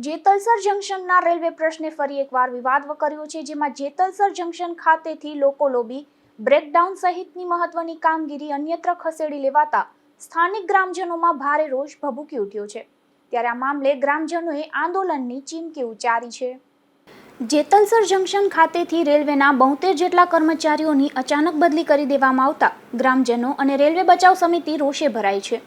Jetalsar જંકશનના railway પ્રશ્ને ફરી એકવાર વિવાદ કર્યો છે, જેમાં જેતલસર જંકશન ખાતેથી લોકો લોબી બ્રેકડાઉન સહિતની મહત્વની કામગીરી અન્યત્ર ખસેડી લેવાતા સ્થાનિક ગ્રામજનોમાં ભારે રોષ ભભૂકી ઉઠ્યો છે। ત્યારે આ મામલે ગ્રામજનોએ આંદોલનની ચીમકી ઉચ્ચારી છે। જેતલસર જંકશન ખાતેથી રેલવેના 72 જેટલા કર્મચારીઓની અચાનક બદલી કરી દેવામાં આવતા ગ્રામજનો અને રેલવે બચાવ સમિતિ રોષે ભરાઈ છે।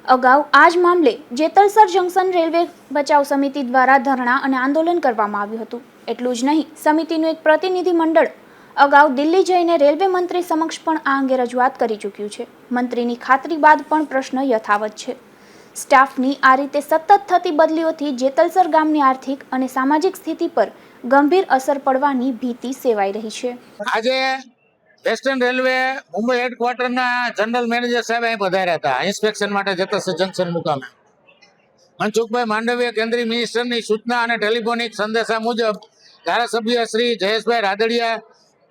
અગાઉ આ જ મામલે જેતલસર જંકશન રેલવે બચાવ સમિતિ દ્વારા ધરણા અને આંદોલન કરવામાં આવ્યું હતું। એટલું જ નહીં, સમિતિનું એક પ્રતિનિધિ મંડળ અગાઉ દિલ્હી જઈને રેલવે મંત્રી સમક્ષ પણ આ અંગે રજૂઆત કરી ચૂક્યું છે। મંત્રીની ખાતરી બાદ પણ પ્રશ્ન યથાવત છે। સ્ટાફની આ રીતે સતત થતી બદલીઓથી જેતલસર ગામની આર્થિક અને સામાજિક સ્થિતિ પર ગંભીર અસર પડવાની ભીતિ સેવાઈ રહી છે। આજે વેસ્ટર્ન રેલવે મુંબઈ હેડક્વાર્ટરના જનરલ મેનેજર સાહેબ અહીં પધાર્યા હતા ઇન્સ્પેક્શન માટે જેતલસર જંકશન મુકામે। મનસુખભાઈ માંડવીય કેન્દ્રીય મિનિસ્ટરની સૂચના અને ટેલિફોનિક સંદેશા મુજબ ધારાસભ્ય શ્રી જયેશભાઈ રાદડિયા,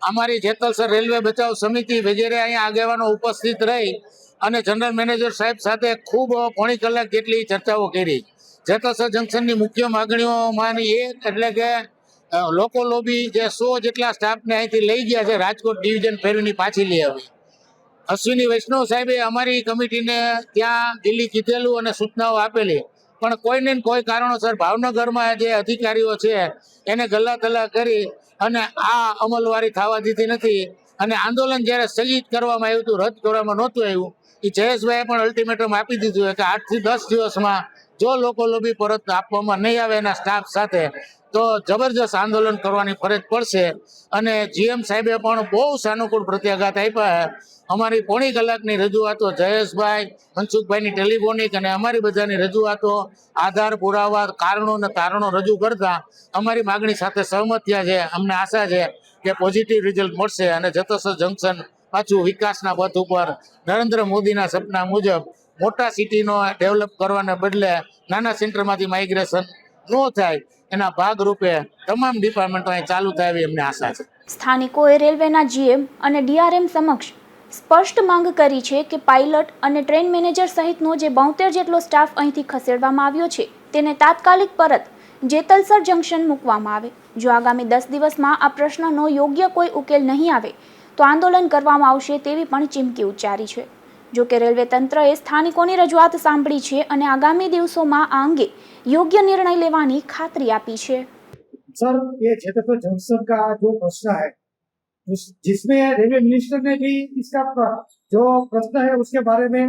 અમારી જેતલસર રેલવે બચાવ સમિતિ વગેરે અહીં આગેવાનો ઉપસ્થિત રહી અને જનરલ મેનેજર સાહેબ સાથે ખૂબ પોણી કલાક જેટલી ચર્ચાઓ કરી। જેતલસર જંકશનની મુખ્ય માગણીઓમાંની એક એટલે કે લોકો લોબી જે 100 જેટલા સ્ટાફને અહીંથી લઈ ગયા છે, રાજકોટ ડિવિઝન ફેરવીની પાછી લઈ આવી। અશ્વિની વૈષ્ણવ સાહેબે અમારી કમિટીને ત્યાં દિલ્હી કીધેલું અને સૂચનાઓ આપેલી, પણ કોઈને કોઈ કારણોસર ભાવનગરમાં જે અધિકારીઓ છે એને ગલ્લાતલ્લા કરી અને આ અમલવારી થવા દીધી નથી। અને આંદોલન જ્યારે સ્થગિત કરવામાં આવ્યું હતું, રદ કરવામાં નહોતું આવ્યું, એ જયેશભાઈએ પણ અલ્ટિમેટમ આપી દીધું કે 8 થી 10 દિવસમાં જો લોકો લોબી પરત આપવામાં નહીં આવે એના સ્ટાફ સાથે તો જબરજસ્ત આંદોલન કરવાની ફરજ પડશે। અને જીએમ સાહેબે પણ બહુ સાનુકૂળ પ્રત્યાઘાત આપ્યા। અમારી પોણી કલાકની રજૂઆતો જયેશભાઈ, મનસુખભાઈની ટેલિફોનિક અને અમારી બધાની રજૂઆતો, આધાર પુરાવા, કારણો અને તારણો રજૂ કરતા અમારી માગણી સાથે સહમત થયા છે। અમને આશા છે કે પોઝિટિવ રિઝલ્ટ મળશે અને જેતલસર જંકશન પાછું વિકાસના પથ ઉપર નરેન્દ્ર મોદીના સપના મુજબ મોટા સિટીનો ડેવલપ કરવાને બદલે નાના સેન્ટરમાંથી માઇગ્રેશન ન થાય એના ભાગરૂપે તમામ ડિપાર્ટમેન્ટો અહીં ચાલુ થાય એવી અમને આશા છે। સ્થાનિકોએ રેલવેના જીએમ અને ડીઆરએમ સમક્ષ સ્પષ્ટ માંગ કરી છે કે પાયલટ અને ટ્રેન મેનેજર સહિતનો જે 72 જેટલો સ્ટાફ અહીંથી ખસેડવામાં આવ્યો છે તેને તાત્કાલિક પરત જેતલસર જંકશન મૂકવામાં આવે। જો આગામી 10 દિવસમાં આ પ્રશ્નનો યોગ્ય કોઈ ઉકેલ નહીં આવે તો આંદોલન કરવામાં આવશે તેવી પણ ચીમકી ઉચ્ચારી છે। જો કે રેલવે તંત્રએ સ્થાનિકોની રજૂઆત સાંભળી છે અને આગામી દિવસોમાં આ અંગે योग्य निर्णय लेवानी खातरी आपी है। सर, ये जेतलसर जंक्शन का जो प्रश्न है जिसमें रेलवे मिनिस्टर ने भी इसका जो प्रश्न है उसके बारे में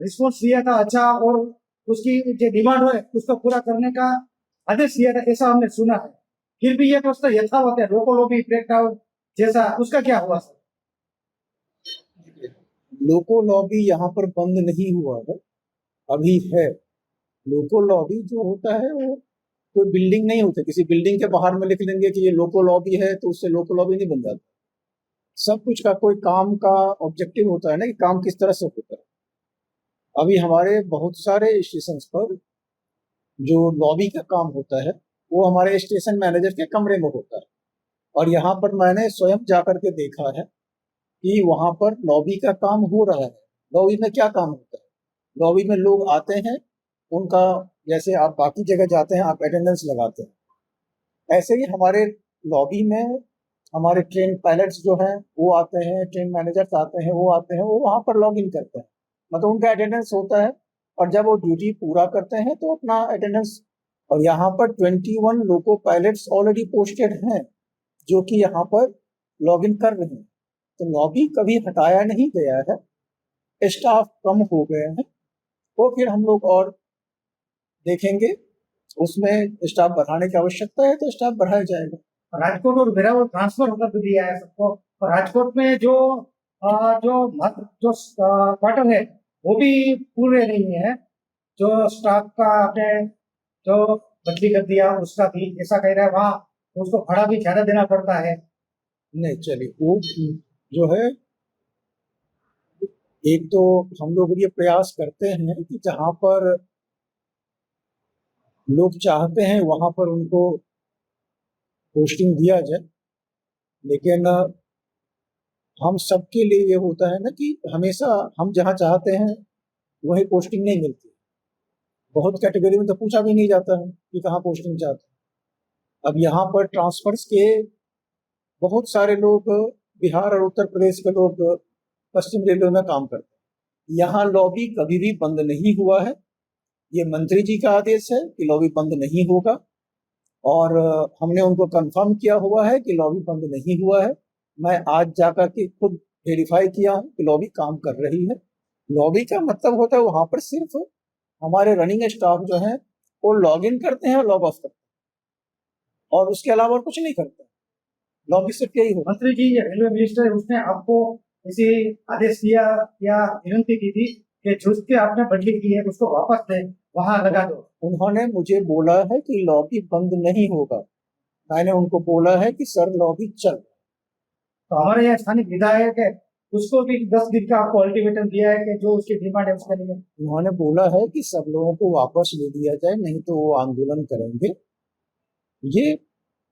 रिस्पॉन्स दिया था अच्छा, और उसकी जो डिमांड है उसको पूरा करने का आदेश दिया था, ऐसा हमने सुना है। फिर भी ये प्रश्न यथावत है, लोको लॉबी ब्रेकडाउन जैसा, उसका क्या हुआ सर? लोको लॉबी यहाँ पर बंद नहीं हुआ है, अभी है। लोको लॉबी जो होता है वो कोई बिल्डिंग नहीं होता, किसी बिल्डिंग के बाहर में लिख लेंगे कि ये लोको लॉबी है तो उससे लोको लॉबी नहीं बन जाता। सब कुछ का कोई काम का ऑब्जेक्टिव होता है ना कि काम किस तरह से होता है। अभी हमारे बहुत सारे स्टेशन पर जो लॉबी का काम होता है वो हमारे स्टेशन मैनेजर के कमरे में होता है, और यहाँ पर मैंने स्वयं जाकर के देखा है कि वहाँ पर लॉबी का काम हो रहा है। लॉबी में क्या काम होता है? लॉबी में लोग आते हैं, उनका जैसे आप बाकी जगह जाते हैं आप अटेंडेंस लगाते हैं, ऐसे ही हमारे लॉबी में हमारे ट्रेन पायलट्स जो हैं वो आते हैं, ट्रेन मैनेजर्स आते हैं, वो आते हैं, वो वहाँ पर लॉग इन करते हैं, मतलब उनका अटेंडेंस होता है। और जब वो ड्यूटी पूरा करते हैं तो अपना अटेंडेंस, और यहाँ पर 21 लोको पायलट्स ऑलरेडी पोस्टेड हैं जो कि यहाँ पर लॉग इन कर रहे हैं। तो लॉबी कभी हटाया नहीं गया है, स्टाफ कम हो गए हैं, तो फिर हम लोग और देखेंगे, उसमें स्टाफ बढ़ाने की आवश्यकता है तो स्टाफ बढ़ाया जाएगा। राजकोट और वेरावल ट्रांसफर होकर दिया है सबको, और राजकोट में जो क्वार्टर है वो भी पूरे नहीं है, जो स्टाफ का आपने जो बदली कर दिया उसका भी ऐसा कह रहा है, वहाँ उसको भाड़ा भी ज्यादा देना पड़ता है। नहीं, चलिए वो जो है, एक तो हम लोग ये प्रयास करते हैं कि जहाँ पर लोग चाहते हैं वहां पर उनको पोस्टिंग दिया जाए, लेकिन हम सबके लिए ये होता है ना कि हमेशा हम जहाँ चाहते हैं वही पोस्टिंग नहीं मिलती। बहुत कैटेगरी में तो पूछा भी नहीं जाता है कि कहाँ पोस्टिंग चाहते हैं। अब यहाँ पर ट्रांसफर्स के बहुत सारे लोग बिहार और उत्तर प्रदेश के लोग पश्चिम रेलवे में काम करते हैं। यहाँ लॉबी कभी भी बंद नहीं हुआ है। ये मंत्री जी का आदेश है कि लॉबी बंद नहीं होगा, और हमने उनको कंफर्म किया हुआ है कि लॉबी बंद नहीं हुआ है। मैं आज जाकर के खुद वेरीफाई किया हूँ कि लॉबी काम कर रही है। लॉबी का मतलब होता है वहां पर सिर्फ हमारे रनिंग स्टाफ जो है वो लॉग इन करते हैं और लॉग ऑफ करते हैं, और उसके अलावा और कुछ नहीं करते। लॉबी सिर्फ यही होगा। मंत्री जी, ये रेलवे मिनिस्टर है, उसने आपको इसी आदेश दिया या विनती की थी कि जिसके आपने बदली की है उसको वापस ले वहां लगा दो? उन्होंने मुझे बोला है कि लॉबी बंद नहीं होगा। मैंने उनको बोला है कि सर लॉबी चल। तो हमारे यहाँ स्थानीय विधायक है, उसको भी 10 दिन का आपको अल्टीमेटम दिया है कि जो उसकी डिमांड है उसके लिए। उन्होंने बोला है कि सब लोगों को वापस ले दिया जाए, नहीं तो वो आंदोलन करेंगे। ये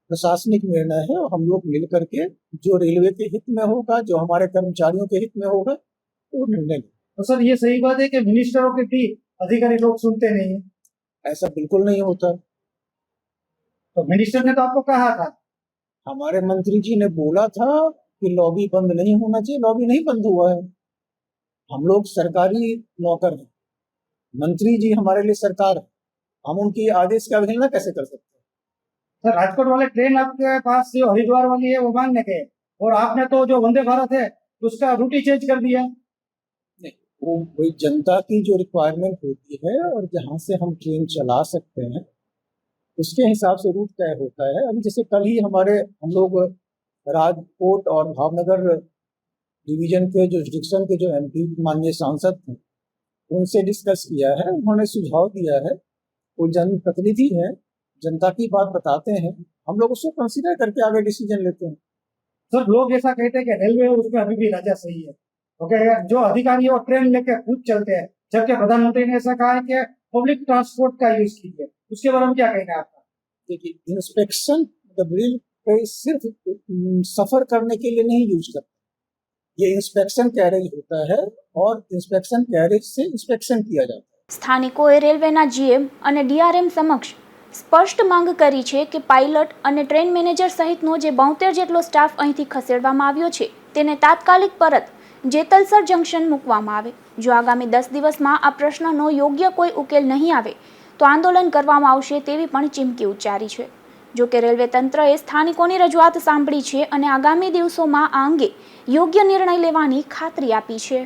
प्रशासनिक निर्णय है, और हम लोग मिल करके जो रेलवे के हित में होगा, जो हमारे कर्मचारियों के हित में होगा, वो निर्णय लेंगे। तो सर, ये सही बात है कि मिनिस्टरों के भी अधिकारी लोग सुनते नहीं है? ऐसा बिल्कुल नहीं होता। तो मिनिस्टर ने तो आपको कहा था। हमारे मंत्री जी ने बोला था कि लॉबी बंद नहीं होना चाहिए। लॉबी नहीं बंद हुआ है। हम लोग सरकारी नौकर हैं, मंत्री जी हमारे लिए सरकार है। हम उनकी आदेश की अवहेलना कैसे कर सकते हैं? सर, राजकोट वाले ट्रेन आपके पास जो हरिद्वार वाली है वो मांगने के, और आपने तो जो वंदे भारत है उसका रूट ही चेंज कर दिया। नहीं, वो वही जनता की जो रिक्वायरमेंट होती है और जहाँ से हम ट्रेन चला सकते हैं उसके हिसाब से रूट तय होता है। अभी जैसे कल ही हम लोग राजकोट और भावनगर डिवीजन के जो जुरिडिक्शन के जो एमपी माननीय सांसद थे उनसे डिस्कस किया है। उन्होंने सुझाव दिया है, वो जनप्रतिनिधि है, जनता की बात बताते हैं, हम लोग उसको कंसीडर करके आगे डिसीजन लेते हैं। सर, लोग ऐसा कहते हैं कि रेलवे उसमें अभी भी राजा सही है, ओके, जो अधिकारी है वो ट्रेन लेके खुद चलते हैं, जबकि प्रधानमंत्री ने ऐसा कहा है कि पब्लिक ट्रांसपोर्ट का यूज कीजिए। उसके बारे में क्या कहना है आपका? देखिए, इंस्पेक्शन रेल पे सिर्फ सफर करने के लिए नहीं यूज करते, ये इंस्पेक्शन कैरेज होता है और इंस्पेक्शन कैरेज से इंस्पेक्शन किया जाता है। સ્થાનિકોએ રેલવેના જીએમ અને ડીઆરએમ સમક્ષ સ્પષ્ટ માંગ કરી છે કે પાયલટ અને ટ્રેન મેનેજર સહિતનો જે 72 જેટલો સ્ટાફ અહીંથી ખસેડવામાં આવ્યો છે તેને તાત્કાલિક પરત જેતલસર જંકશન મૂકવામાં આવે। જો આગામી 10 દિવસમાં આ પ્રશ્નનો યોગ્ય કોઈ ઉકેલ નહીં આવે તો આંદોલન કરવામાં આવશે તેવી પણ ચીમકી ઉચ્ચારી છે। જો કે રેલવે તંત્રએ સ્થાનિકોની રજૂઆત સાંભળી છે અને આગામી દિવસોમાં આ અંગે યોગ્ય નિર્ણય લેવાની ખાતરી આપી છે।